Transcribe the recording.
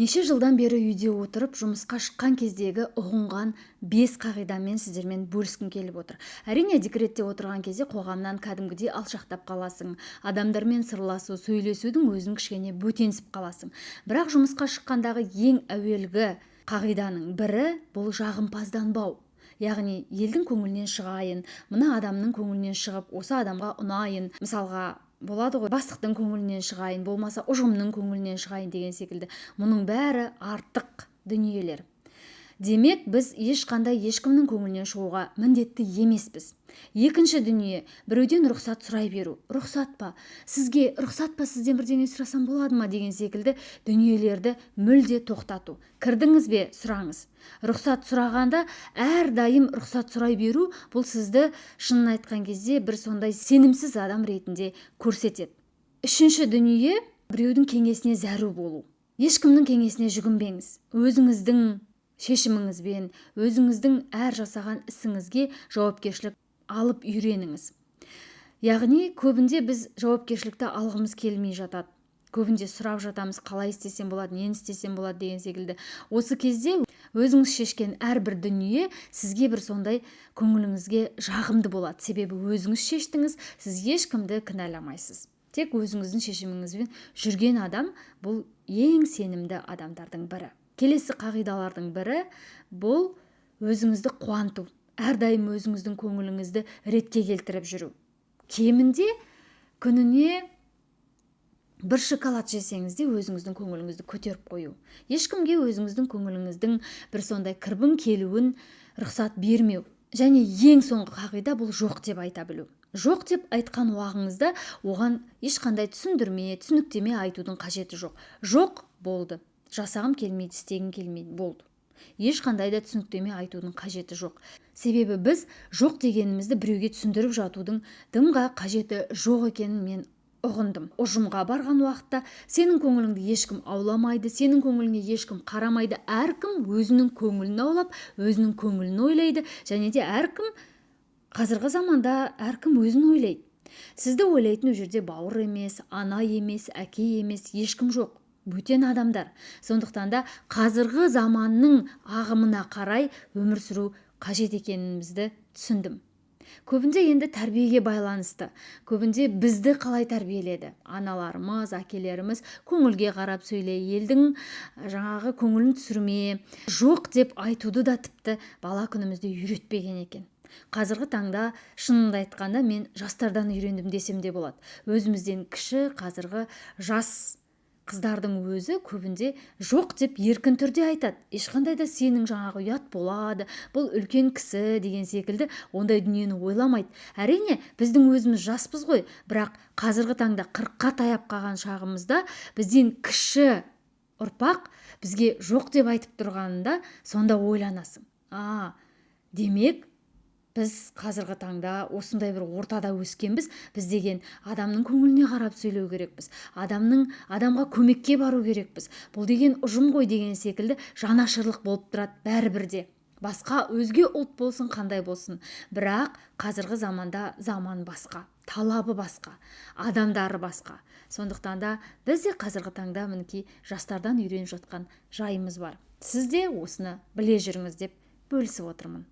Неше жылдан бері үйде отырып, жұмысқа шыққан кездегі ұғынған 5 қағидамен сіздермен бөліскім келіп отыр. Әрине, декретте отырған кезде қоғамнан кәдімгідей алшақтап қаласың. Адамдармен сырласу, сөйлесудің өзін кішкене бөтенсіп қаласың. Бірақ жұмысқа шыққандағы ең әуелгі қағиданың бірі бұл жағымпазданбау. Яғни елдің көңілінен шығайын, мына адамның көңілінен шығып, осы адамға ұнайын. Мысалға, болады ғой, бастықтың көңілінен шығайын, болмаса ұжымның көңілінен шығайын деген секілді. Мұның бәрі артық дүниелер. Демек, біз ешкімнің көңілінен шығуға міндетті емеспіз. Екінші дүние, біреуден рұқсат сұрай беру. Рұқсат па? Сізге рұқсат па, сізден бірдеңе сұрасам болады ма деген секілді дүниелерді мүлде тоқтату. Кірдіңіз бе, сұраңыз. Рұқсат сұрағанда әрдайым рұқсат сұрай беру, бұл сізді шынын айтқан кезде бір сондай сенімсіз адам ретінде көрсетеді. Үшінші дүние, біреудің кеңесіне зәру болу. Ешкімнің кеңесіне жүгінбеңіз. Өзіңіздің шешіміңізбен, өзіңіздің әр жасаған ісіңізге жауапкершілік алып үйреніңіз. Яғни, көбінде біз жауапкершілікті алғымыз келмей жатады. Көбінде сұрап жатамыз, қалай істесем болады, нені істесем болады деген секілді. Осы кезде өзіңіз шешкен әрбір дүние сізге бір сондай көңіліңізге жағымды болады. Себебі өзіңіз шештіңіз, сіз ешкімді кінәламайсыз. Тек өзіңіздің шешіміңізбен жүрген адам бұл ең сенімді адамдардың бірі. Келесі қағидалардың бірі бұл өзіңізді қуанту. Әрдайым өзіңіздің көңіліңізді ретке келтіріп жүру. Кемінде күніне бір шоколад жесеңіз де өзіңіздің көңіліңізді көтеріп қою. Ешкімге өзіңіздің көңіліңіздің бір сондай кірбің келуін рұқсат бермеу. Және ең соңғы қағида бұл жоқ деп айта білу. Жоқ деп айтқан уағыңызда оған ешқандай түсініктеме айтудың қажеті жоқ. Жоқ, болды. Жасағым келмейді, істегім келмейді, болды. Ешқандай да түсініктеме айтудың қажеті жоқ. Себебі біз жоқ дегенімізді біреуге түсіндіріп жатудың дымға қажеті жоқ екенін мен ұғындым. Ұжымға барған уақытта сенің көңіліңді ешкім ауламайды, сенің көңіліңе ешкім қарамайды. Әркім өзінің көңілін аулап, өзінің көңілін ойлайды, және де қазіргі заманда әркім өзін ойлайды. Сізді ойлайтын ол жерде бауыр емес, ана емес, әке емес, ешкім жоқ. Бөтен адамдар. Сондықтан да қазіргі заманның ағымына қарай өмір сүру қажет екенімізді түсіндім. Көбінде енді тәрбиеге байланысты. Көбінде бізді қалай тәрбиеледі? Аналарымыз, әкелеріміз көңілге қарап сөйле, елдің жаңағы көңілін түсірме, жоқ деп айтуды да тіпті бала күнімізде үйретпеген екен. Қазіргі таңда шынымды айтқанда мен жастардан үйрендім десем де болады. Өзімізден кіші қазіргі жас қыздардың өзі көбінде жоқ деп еркін түрде айтады. Ешқандай да сенің жаңағы ұят болады, бұл үлкен кісі деген секілді ондай дүниені ойламайды. Әрине, біздің өзіміз жаспыз ғой, бірақ қазіргі таңда 40-қа таяп қалған шағымызда бізден кіші ұрпақ бізге жоқ деп айтып тұрғанында сонда ойланасың. Демек, біз қазіргі таңда осындай бір ортада өскенбіз, біз деген адамның көңіліне қарап сөйлеу керекпіз. Адамға көмекке бару керекпіз. Бұл деген ұжым ғой деген секілді жанашырлық болып тұрады бәрібірде. Басқа өзге ұлт болсын, қандай болсын. Бірақ қазіргі заманда заман басқа, талабы басқа, адамдары басқа. Сондықтан да біз де қазіргі таңда мінекей жастардан үйреніп жатқан жайымыз бар. Сіз де осыны біле жүріңіз деп бөлісіп отырмын.